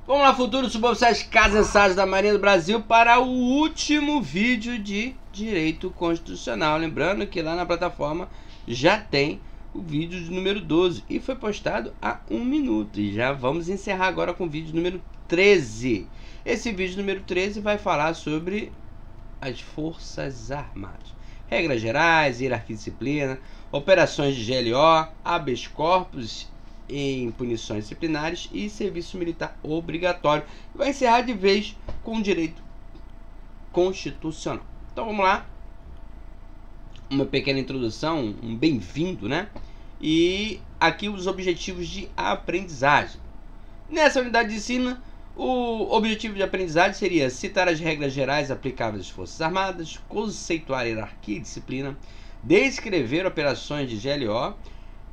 Vamos lá, futuros suboficiais casados da Marinha do Brasil, para o último vídeo de Direito Constitucional. Lembrando que lá na plataforma já tem o vídeo de número 12 e foi postado há 1 minuto. E já vamos encerrar agora com o vídeo número 13. Esse vídeo número 13 vai falar sobre as Forças Armadas. Regras gerais, hierarquia e disciplina, operações de GLO, habeas corpus em punições disciplinares e serviço militar obrigatório. Vai encerrar de vez com o direito constitucional. Então vamos lá. Uma pequena introdução, um bem-vindo, né? E aqui os objetivos de aprendizagem. Nessa unidade de ensino, o objetivo de aprendizagem seria citar as regras gerais aplicáveis às Forças Armadas, conceituar hierarquia e disciplina, descrever operações de GLO,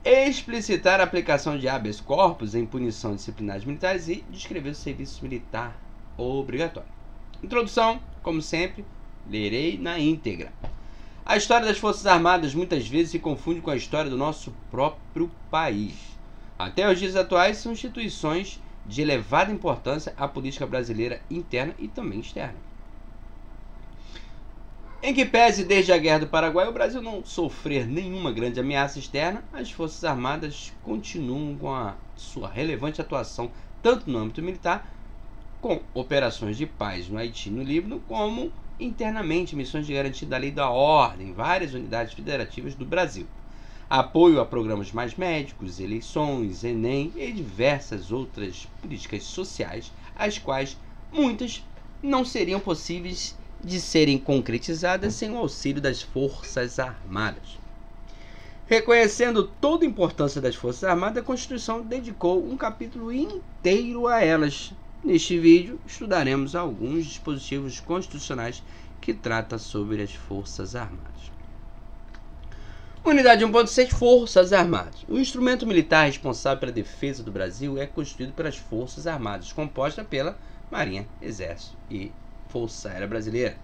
explicitar a aplicação de habeas corpus em punição disciplinares militares e descrever o serviço militar obrigatório. Introdução, como sempre, lerei na íntegra. A história das Forças Armadas muitas vezes se confunde com a história do nosso próprio país. Até os dias atuais, são instituições de elevada importância à política brasileira interna e também externa. Em que pese desde a Guerra do Paraguai o Brasil não sofrer nenhuma grande ameaça externa, as Forças Armadas continuam com a sua relevante atuação tanto no âmbito militar, com operações de paz no Haiti e no Líbano, como internamente missões de garantia da lei e da ordem em várias unidades federativas do Brasil. Apoio a programas mais médicos, eleições, Enem e diversas outras políticas sociais, as quais muitas não seriam possíveis de serem concretizadas sem o auxílio das Forças Armadas. Reconhecendo toda a importância das Forças Armadas, a Constituição dedicou um capítulo inteiro a elas. Neste vídeo, estudaremos alguns dispositivos constitucionais que tratam sobre as Forças Armadas. Unidade 1.6, Forças Armadas. O instrumento militar responsável pela defesa do Brasil é constituído pelas Forças Armadas, composta pela Marinha, Exército e Força Aérea Brasileira.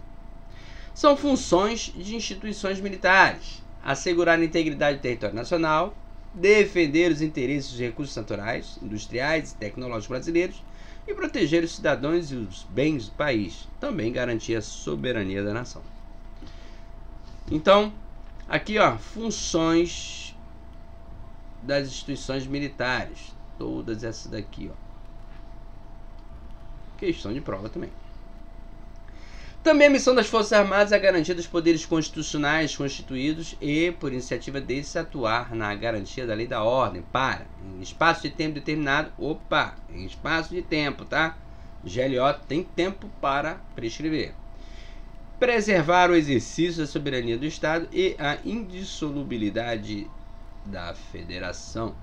São funções de instituições militares: assegurar a integridade do território nacional, defender os interesses dos recursos naturais, industriais e tecnológicos brasileiros e proteger os cidadãos e os bens do país, também garantir a soberania da nação. Então, aqui, ó, funções das instituições militares, todas essas daqui, ó. Questão de prova também. Também a missão das Forças Armadas é a garantia dos poderes constitucionais constituídos e, por iniciativa desses, atuar na garantia da lei e da ordem para, em espaço de tempo determinado, em espaço de tempo, tá? GLO tem tempo para prescrever. Preservar o exercício da soberania do Estado e a indissolubilidade da Federação.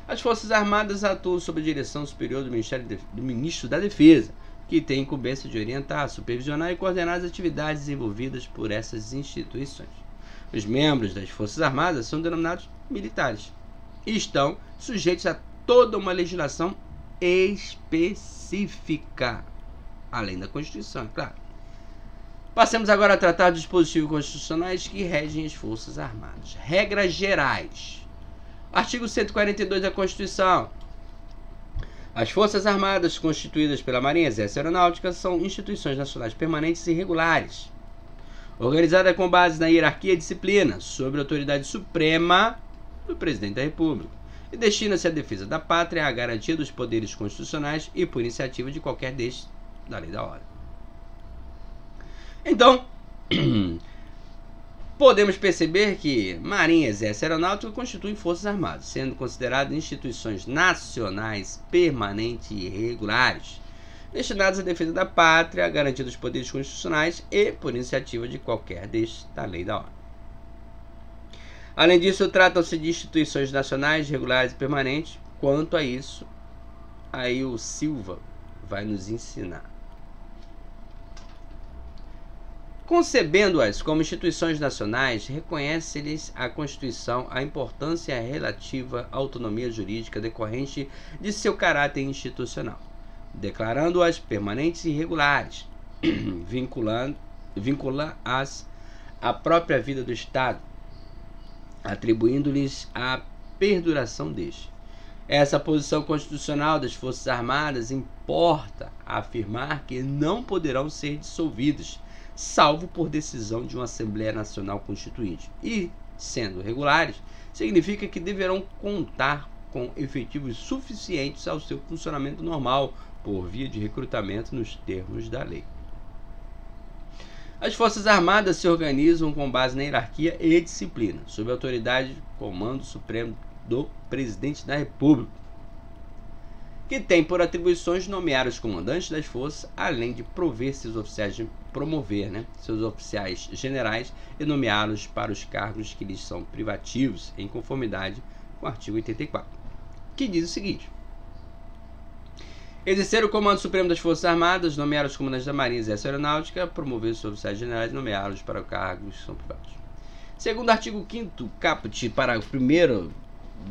As Forças Armadas atuam sob a direção superior do Ministro da Defesa, que tem incumbência de orientar, supervisionar e coordenar as atividades desenvolvidas por essas instituições. Os membros das Forças Armadas são denominados militares e estão sujeitos a toda uma legislação específica, além da Constituição, claro. Passemos agora a tratar dos dispositivos constitucionais que regem as Forças Armadas. Regras gerais. Artigo 142 da Constituição. As Forças Armadas, constituídas pela Marinha, Exército e Aeronáutica, são instituições nacionais permanentes e regulares, organizadas com base na hierarquia e disciplina, sob a autoridade suprema do Presidente da República, e destina-se à defesa da pátria, à garantia dos poderes constitucionais e, por iniciativa de qualquer destes, da lei e da ordem. Então, podemos perceber que Marinha, Exército e Aeronáutica constituem Forças Armadas, sendo consideradas instituições nacionais permanentes e regulares, destinadas à defesa da pátria, à garantia dos poderes constitucionais e, por iniciativa de qualquer destes, da lei e da ordem. Além disso, tratam-se de instituições nacionais, regulares e permanentes. Quanto a isso, aí o Silva vai nos ensinar. Concebendo-as como instituições nacionais, reconhece-lhes a Constituição a importância relativa à autonomia jurídica decorrente de seu caráter institucional, declarando-as permanentes e regulares, vincula-as à própria vida do Estado, atribuindo-lhes a perduração deste. Essa posição constitucional das Forças Armadas importa afirmar que não poderão ser dissolvidas, salvo por decisão de uma Assembleia Nacional Constituinte. E, sendo regulares, significa que deverão contar com efetivos suficientes ao seu funcionamento normal, por via de recrutamento nos termos da lei. As Forças Armadas se organizam com base na hierarquia e disciplina, sob a autoridade do Comando Supremo do Presidente da República, que tem por atribuições nomear os comandantes das forças, além de promover seus oficiais generais e nomeá-los para os cargos que lhes são privativos, em conformidade com o artigo 84, que diz o seguinte: exercer o Comando Supremo das Forças Armadas, nomear os comandantes da Marinha e Exército Aeronáutica, promover os oficiais generais e nomeá-los para cargos que são privados. Segundo o artigo 5º, caput, parágrafo 1º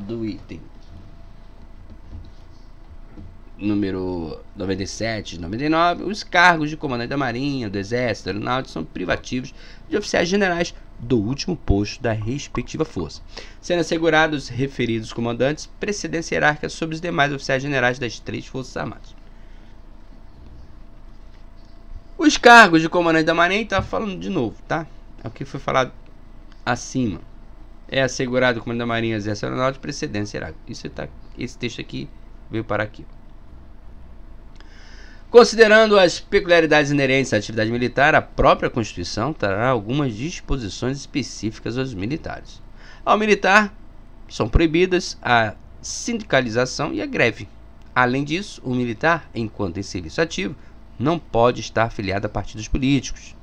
do item número 97 e 99, os cargos de comandante da Marinha, do Exército Aeronáutico são privativos de oficiais generais do último posto da respectiva força, sendo assegurados referidos comandantes precedência hierárquica sobre os demais oficiais generais das 3 Forças Armadas. Os cargos de comandante da Marinha, tá falando de novo, tá? É o que foi falado acima. É assegurado o comandante da Marinha, Exército Aeronáutico, precedência hierárquica. Esse texto aqui veio para aqui. Considerando as peculiaridades inerentes à atividade militar, a própria Constituição trará algumas disposições específicas aos militares. Ao militar, são proibidas a sindicalização e a greve. Além disso, o militar, enquanto em serviço ativo, não pode estar afiliado a partidos políticos,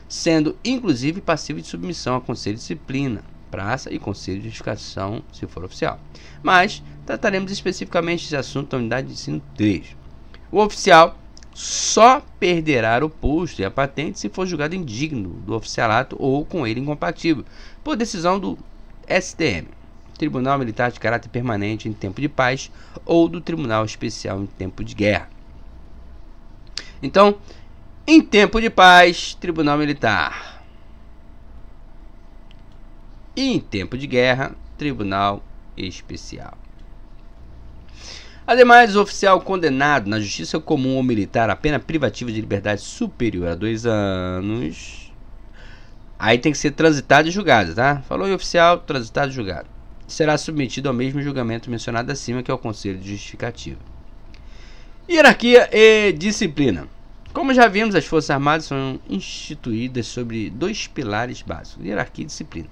sendo inclusive passivo de submissão a conselho de disciplina, praça e conselho de edificação, se for oficial. Mas trataremos especificamente desse assunto na unidade de ensino 3. O oficial só perderá o posto e a patente se for julgado indigno do oficialato ou com ele incompatível, por decisão do STM, Tribunal Militar de Caráter Permanente em tempo de paz, ou do Tribunal Especial em tempo de guerra. Então, em tempo de paz, Tribunal Militar. E em tempo de guerra, Tribunal Especial. Ademais, o oficial condenado na justiça comum ou militar a pena privativa de liberdade superior a 2 anos, aí tem que ser transitado e julgado, tá? Falou em oficial, transitado e julgado. Será submetido ao mesmo julgamento mencionado acima, que é o Conselho de Justificativa. Hierarquia e disciplina. Como já vimos, as Forças Armadas são instituídas sobre 2 pilares básicos: hierarquia e disciplina.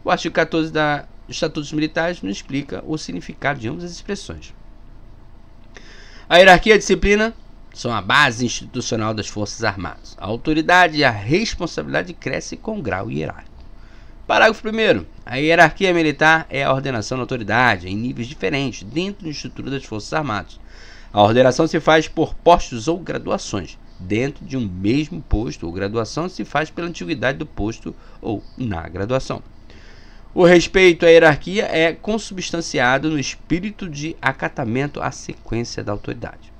O artigo 14 dos Estatutos Militares nos explica o significado de ambas as expressões. A hierarquia e a disciplina são a base institucional das Forças Armadas. A autoridade e a responsabilidade crescem com o grau hierárquico. Parágrafo 1º. A hierarquia militar é a ordenação da autoridade em níveis diferentes dentro da estrutura das Forças Armadas. A ordenação se faz por postos ou graduações. Dentro de um mesmo posto ou graduação se faz pela antiguidade do posto ou na graduação. O respeito à hierarquia é consubstanciado no espírito de acatamento à sequência da autoridade.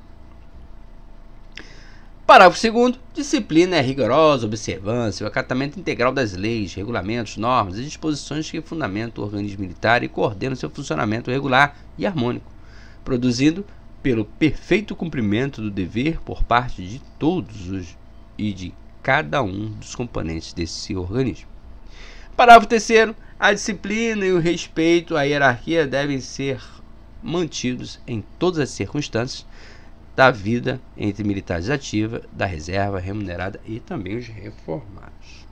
Parágrafo 2º. Disciplina é a rigorosa observância e o acatamento integral das leis, regulamentos, normas e disposições que fundamentam o organismo militar e coordenam seu funcionamento regular e harmônico, produzindo pelo perfeito cumprimento do dever por parte de todos e de cada um dos componentes desse organismo. Parágrafo 3º. A disciplina e o respeito à hierarquia devem ser mantidos em todas as circunstâncias da vida entre militares ativa, da reserva, remunerada e também os reformados.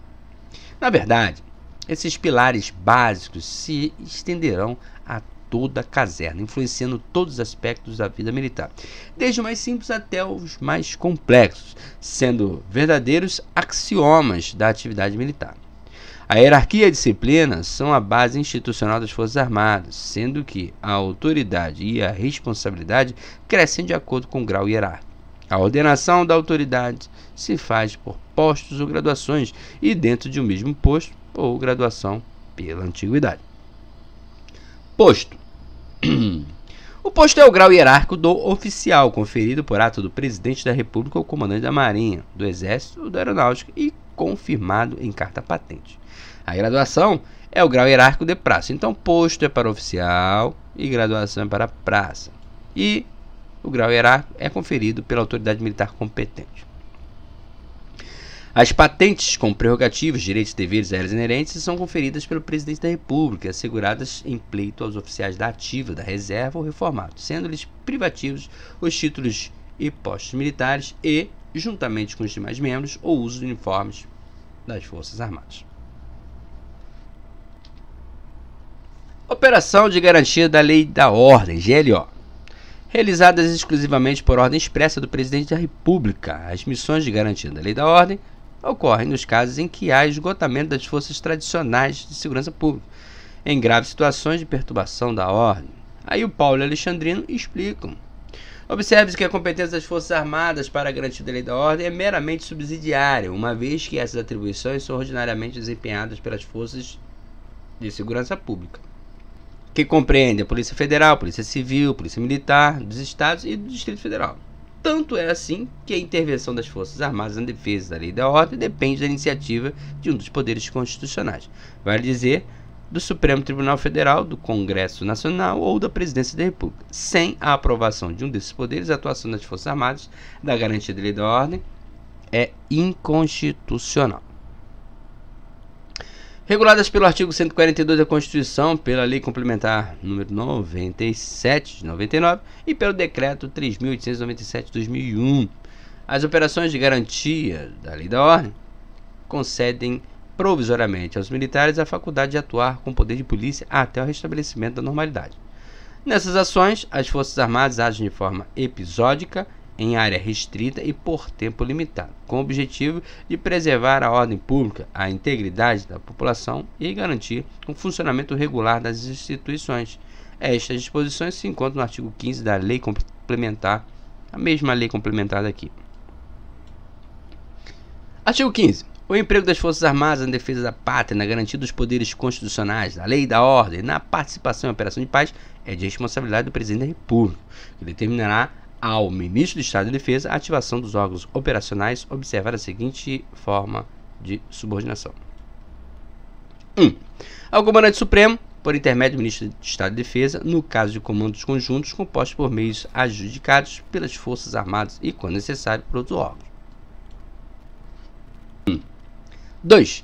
Na verdade, esses pilares básicos se estenderão a toda a caserna, influenciando todos os aspectos da vida militar, desde o mais simples até os mais complexos, sendo verdadeiros axiomas da atividade militar. A hierarquia e a disciplina são a base institucional das Forças Armadas, sendo que a autoridade e a responsabilidade crescem de acordo com o grau hierárquico. A ordenação da autoridade se faz por postos ou graduações e dentro de um mesmo posto ou graduação pela antiguidade. Posto. O posto é o grau hierárquico do oficial, conferido por ato do Presidente da República ou comandante da Marinha, do Exército ou da Aeronáutica e confirmado em carta patente. A graduação é o grau hierárquico de praça. Então, posto é para oficial, e graduação é para praça. E o grau hierárquico é conferido pela autoridade militar competente. As patentes com prerrogativas, direitos e deveres a elas inerentes são conferidas pelo presidente da República, asseguradas em pleito aos oficiais da ativa, da reserva ou reformados, sendo-lhes privativos os títulos e postos militares e, juntamente com os demais membros, o uso de uniformes das Forças Armadas. Operação de Garantia da Lei da Ordem, GLO. Realizadas exclusivamente por ordem expressa do Presidente da República, as missões de garantia da Lei da Ordem ocorrem nos casos em que há esgotamento das forças tradicionais de segurança pública, em graves situações de perturbação da ordem. Aí o Paulo e o Alexandrino explicam. Observe-se que a competência das Forças Armadas para a garantia da lei da ordem é meramente subsidiária, uma vez que essas atribuições são ordinariamente desempenhadas pelas forças de segurança pública, que compreendem a Polícia Federal, Polícia Civil, Polícia Militar, dos Estados e do Distrito Federal. Tanto é assim que a intervenção das Forças Armadas na defesa da lei da ordem depende da iniciativa de um dos poderes constitucionais, vale dizer, do Supremo Tribunal Federal, do Congresso Nacional ou da Presidência da República. Sem a aprovação de um desses poderes, a atuação das Forças Armadas da garantia da lei da ordem é inconstitucional. Reguladas pelo artigo 142 da Constituição, pela Lei Complementar número 97 de 99 e pelo Decreto 3.897 de 2001, as operações de garantia da lei da ordem concedem provisoriamente aos militares a faculdade de atuar com poder de polícia até o restabelecimento da normalidade. Nessas ações, as Forças Armadas agem de forma episódica, em área restrita e por tempo limitado, com o objetivo de preservar a ordem pública, a integridade da população e garantir o funcionamento regular das instituições. Estas disposições se encontram no artigo 15 da Lei Complementar, a mesma lei complementar daqui. Artigo 15. O emprego das Forças Armadas na defesa da pátria, na garantia dos poderes constitucionais, da lei e da ordem, na participação em operação de paz, é de responsabilidade do Presidente da República, que determinará ao Ministro do Estado de Defesa a ativação dos órgãos operacionais, observar a seguinte forma de subordinação. 1. Ao Comandante Supremo, por intermédio do Ministro do Estado de Defesa, no caso de comandos conjuntos compostos por meios adjudicados pelas Forças Armadas e, quando necessário, por outros órgãos. 2.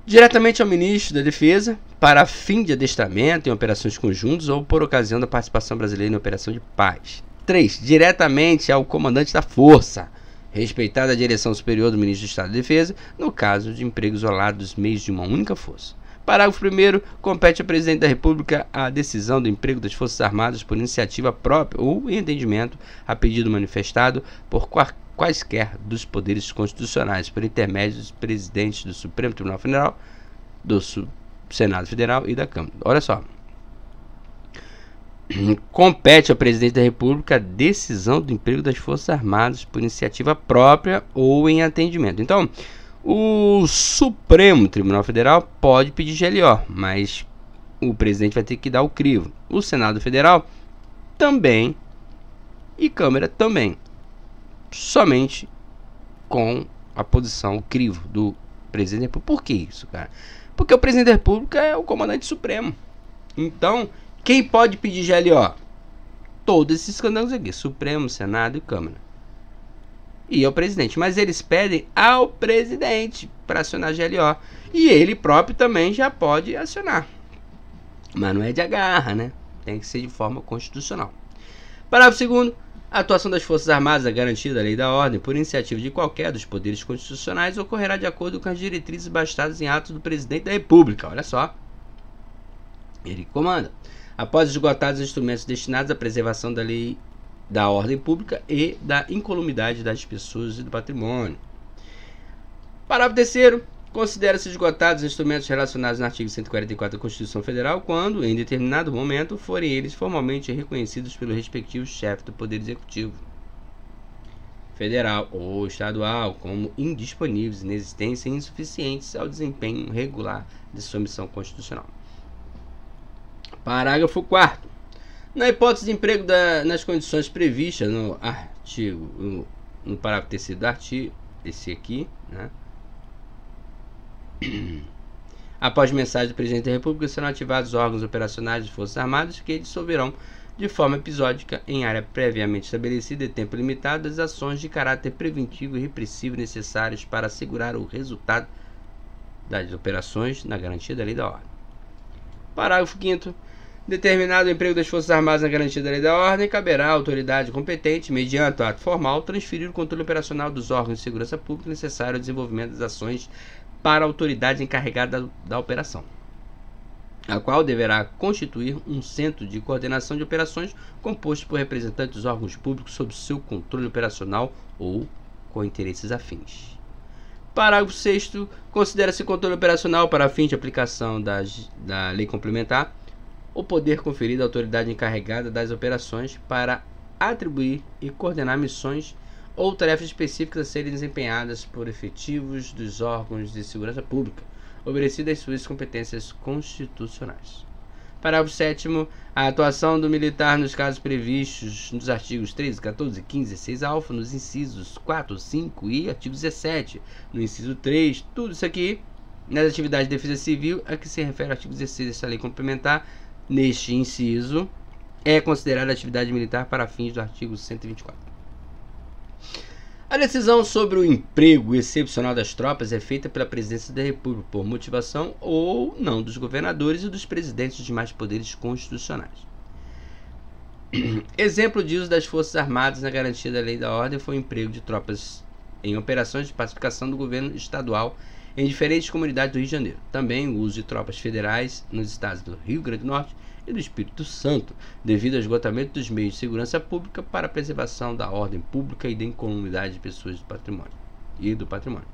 Diretamente ao Ministro da Defesa, para fim de adestramento em operações conjuntas ou por ocasião da participação brasileira em operação de paz. 3. Diretamente ao comandante da força, respeitada a direção superior do Ministro do Estado de Defesa, no caso de emprego isolado dos meios de uma única força. Parágrafo 1º. Compete ao Presidente da República a decisão do emprego das Forças Armadas por iniciativa própria ou em entendimento a pedido manifestado por quaisquer dos poderes constitucionais, por intermédio dos presidentes do Supremo Tribunal Federal, do Senado Federal e da Câmara. Olha só. Compete ao Presidente da República a decisão do emprego das Forças Armadas por iniciativa própria ou em atendimento. Então, o Supremo Tribunal Federal pode pedir GLO, mas o presidente vai ter que dar o crivo. O Senado Federal também e Câmara também. Somente com a posição, o crivo do Presidente da República. Por que isso, cara? Porque o Presidente da República é o comandante supremo. Então, quem pode pedir GLO? Todos esses candidatos aqui, Supremo, Senado e Câmara. E ao presidente. Mas eles pedem ao presidente para acionar GLO. E ele próprio também já pode acionar. Mas não é de agarra, né? Tem que ser de forma constitucional. Parágrafo 2º. A atuação das Forças Armadas, a garantia da lei da ordem, por iniciativa de qualquer dos poderes constitucionais, ocorrerá de acordo com as diretrizes bastadas em atos do Presidente da República. Olha só. Ele comanda. Após esgotados os instrumentos destinados à preservação da lei da ordem pública e da incolumidade das pessoas e do patrimônio. Parágrafo 3º. Considera-se esgotados os instrumentos relacionados no artigo 144 da Constituição Federal quando, em determinado momento, forem eles formalmente reconhecidos pelo respectivo chefe do Poder Executivo Federal ou estadual como indisponíveis, inexistentes e insuficientes ao desempenho regular de sua missão constitucional. Parágrafo 4º. Na hipótese de emprego nas condições previstas no artigo, no parágrafo 3º do artigo, esse aqui, né? Após mensagem do Presidente da República, serão ativados órgãos operacionais das Forças Armadas que dissolverão de forma episódica, em área previamente estabelecida e tempo limitado, as ações de caráter preventivo e repressivo necessárias para assegurar o resultado das operações na garantia da lei e da ordem. Parágrafo 5º. Determinado o emprego das Forças Armadas na garantia da lei e da ordem, caberá à autoridade competente, mediante ato formal, transferir o controle operacional dos órgãos de segurança pública necessário ao desenvolvimento das ações para a autoridade encarregada da operação, a qual deverá constituir um centro de coordenação de operações composto por representantes dos órgãos públicos sob seu controle operacional ou com interesses afins. Parágrafo 6º. Considera-se controle operacional para a fim de aplicação da lei complementar o poder conferido à autoridade encarregada das operações para atribuir e coordenar missões ou tarefas específicas a serem desempenhadas por efetivos dos órgãos de segurança pública, obedecidas suas competências constitucionais. Parágrafo 7º. A atuação do militar nos casos previstos nos artigos 13, 14, 15 e 6-alfa, nos incisos 4, 5 e artigo 17, no inciso 3, tudo isso aqui, nas atividades de defesa civil, a que se refere ao artigo 16 desta lei complementar, neste inciso, é considerada atividade militar para fins do artigo 124. A decisão sobre o emprego excepcional das tropas é feita pela Presidência da República por motivação ou não dos governadores e dos presidentes dos demais poderes constitucionais. Exemplo de uso das Forças Armadas na garantia da lei e da ordem foi o emprego de tropas em operações de pacificação do governo estadual em diferentes comunidades do Rio de Janeiro. Também o uso de tropas federais nos estados do Rio Grande do Norte e do Espírito Santo, devido ao esgotamento dos meios de segurança pública para a preservação da ordem pública e da incolumidade de pessoas do patrimônio.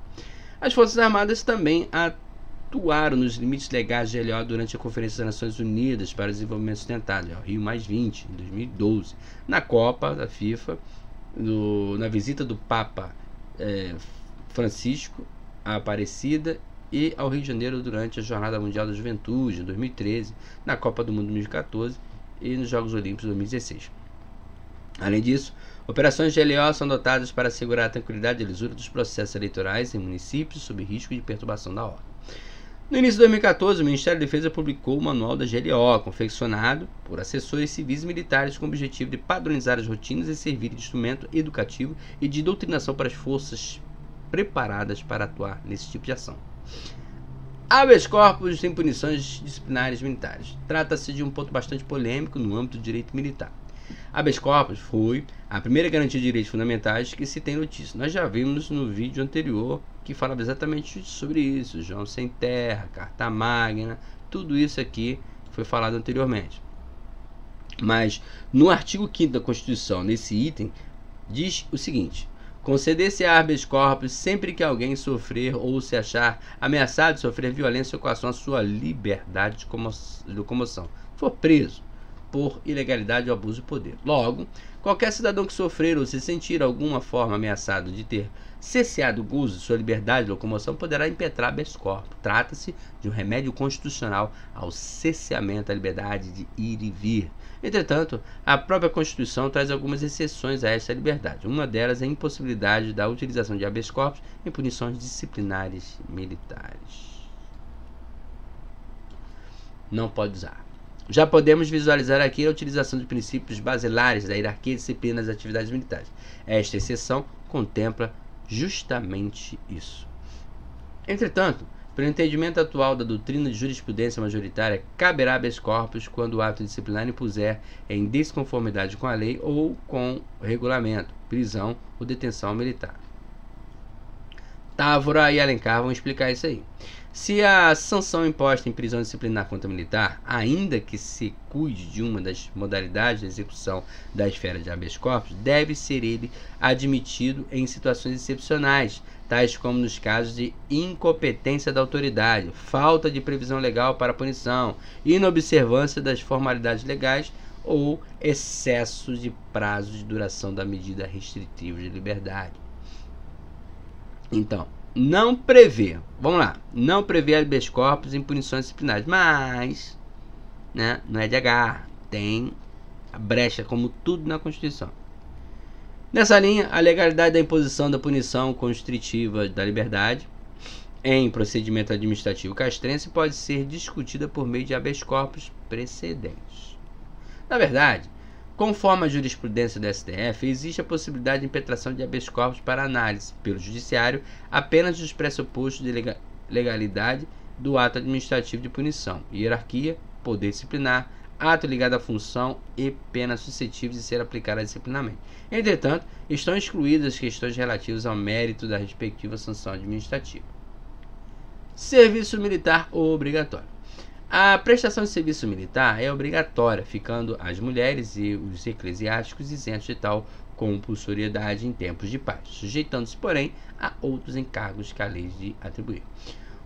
As Forças Armadas também atuaram nos limites legais de GLO durante a Conferência das Nações Unidas para o Desenvolvimento Sustentável, Rio+20, em 2012, na Copa da FIFA, na visita do Papa Francisco a Aparecida e ao Rio de Janeiro durante a Jornada Mundial da Juventude, em 2013, na Copa do Mundo em 2014 e nos Jogos Olímpicos em 2016. Além disso, operações de GLO são dotadas para assegurar a tranquilidade e a lisura dos processos eleitorais em municípios sob risco de perturbação da ordem. No início de 2014, o Ministério da Defesa publicou o Manual da GLO, confeccionado por assessores civis e militares com o objetivo de padronizar as rotinas e servir de instrumento educativo e de doutrinação para as forças preparadas para atuar nesse tipo de ação. Habeas corpus sem punições disciplinares militares. Trata-se de um ponto bastante polêmico no âmbito do direito militar. Habeas corpus foi a primeira garantia de direitos fundamentais que se tem notícia. Nós já vimos no vídeo anterior que falava exatamente sobre isso. João Sem Terra, Carta Magna, tudo isso aqui foi falado anteriormente. Mas no artigo 5º da Constituição, nesse item, diz o seguinte: conceder-se habeas corpus sempre que alguém sofrer ou se achar ameaçado de sofrer violência ou coação à sua liberdade de locomoção, for preso por ilegalidade ou abuso de poder. Logo, qualquer cidadão que sofrer ou se sentir alguma forma ameaçado de ter cesseado o gozo de sua liberdade de locomoção poderá impetrar habeas corpus. Trata-se de um remédio constitucional ao cesseamento da liberdade de ir e vir. Entretanto, a própria Constituição traz algumas exceções a esta liberdade. Uma delas é a impossibilidade da utilização de habeas corpus em punições disciplinares militares. Não pode usar. Já podemos visualizar aqui a utilização de princípios basilares da hierarquia e disciplina das atividades militares. Esta exceção contempla justamente isso. Entretanto, pelo entendimento atual da doutrina de jurisprudência majoritária, caberá habeas corpus quando o ato disciplinar impuser em desconformidade com a lei ou com o regulamento, prisão ou detenção militar. Távora e Alencar vão explicar isso aí. Se a sanção imposta em prisão disciplinar contra militar, ainda que se cuide de uma das modalidades de execução da esfera de habeas corpus, deve ser ele admitido em situações excepcionais, tais como nos casos de incompetência da autoridade, falta de previsão legal para a punição, inobservância das formalidades legais ou excesso de prazo de duração da medida restritiva de liberdade. Então, não prevê, vamos lá, não prevê habeas corpus em punições disciplinares, mas, né, não é de agarrar, tem a brecha como tudo na Constituição. Nessa linha, a legalidade da imposição da punição constritiva da liberdade em procedimento administrativo castrense pode ser discutida por meio de habeas corpus precedentes. Na verdade, conforme a jurisprudência do STF, existe a possibilidade de impetração de habeas corpus para análise pelo judiciário apenas dos pressupostos de legalidade do ato administrativo de punição, hierarquia, poder disciplinar, ato ligado à função e pena suscetíveis de ser aplicada disciplinarmente. Entretanto, estão excluídas questões relativas ao mérito da respectiva sanção administrativa. Serviço militar obrigatório. A prestação de serviço militar é obrigatória, ficando as mulheres e os eclesiásticos isentos de tal compulsoriedade em tempos de paz, sujeitando-se, porém, a outros encargos que a lei lhe atribuir.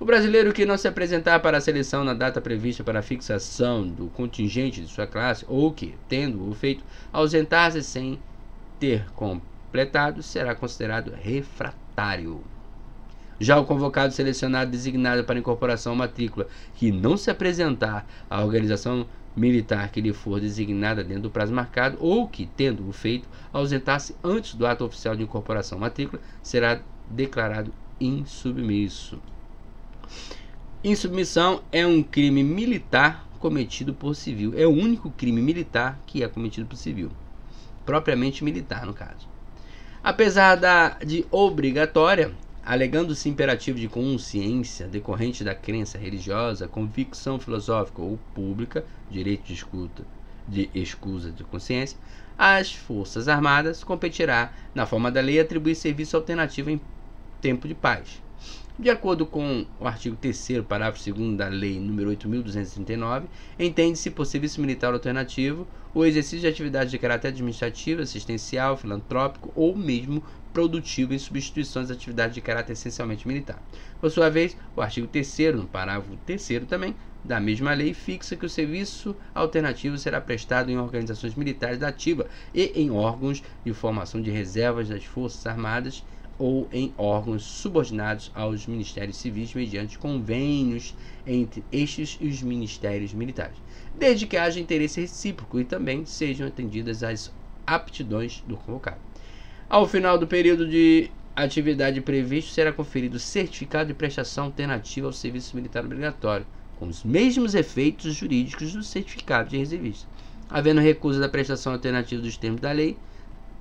O brasileiro que não se apresentar para a seleção na data prevista para a fixação do contingente de sua classe, ou que, tendo-o feito, ausentar-se sem ter completado, será considerado refratário. Já o convocado selecionado designado para incorporação à matrícula que não se apresentar à organização militar que lhe for designada dentro do prazo marcado, ou que, tendo-o feito, ausentar-se antes do ato oficial de incorporação à matrícula, será declarado insubmisso. Insubmissão é um crime militar cometido por civil. É o único crime militar que é cometido por civil. Propriamente militar, no caso. Apesar de obrigatória, alegando-se imperativo de consciência decorrente da crença religiosa, convicção filosófica ou pública, direito de escusa de consciência, às Forças Armadas competirá, na forma da lei, atribuir serviço alternativo em tempo de paz. De acordo com o artigo 3º, parágrafo 2º da Lei nº 8.239, entende-se por serviço militar alternativo o exercício de atividades de caráter administrativo, assistencial, filantrópico ou mesmo produtivo em substituição das atividades de caráter essencialmente militar. Por sua vez, o artigo 3º, no parágrafo 3º também, da mesma lei, fixa que o serviço alternativo será prestado em organizações militares da ativa e em órgãos de formação de reservas das Forças Armadas ou em órgãos subordinados aos ministérios civis mediante convênios entre estes e os ministérios militares, desde que haja interesse recíproco e também sejam atendidas as aptidões do convocado. Ao final do período de atividade previsto, será conferido certificado de prestação alternativa ao serviço militar obrigatório, com os mesmos efeitos jurídicos do certificado de reservista. Havendo recusa da prestação alternativa dos termos da lei,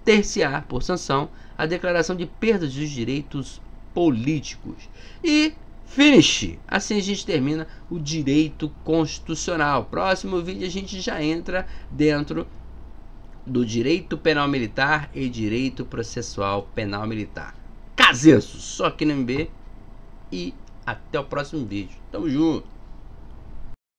ter-se-á, por sanção, a declaração de perdas dos direitos políticos. E finish! Assim a gente termina o direito constitucional. Próximo vídeo a gente já entra dentro do direito penal militar e direito processual penal militar. Caseço! Só aqui no MB. E até o próximo vídeo. Tamo junto!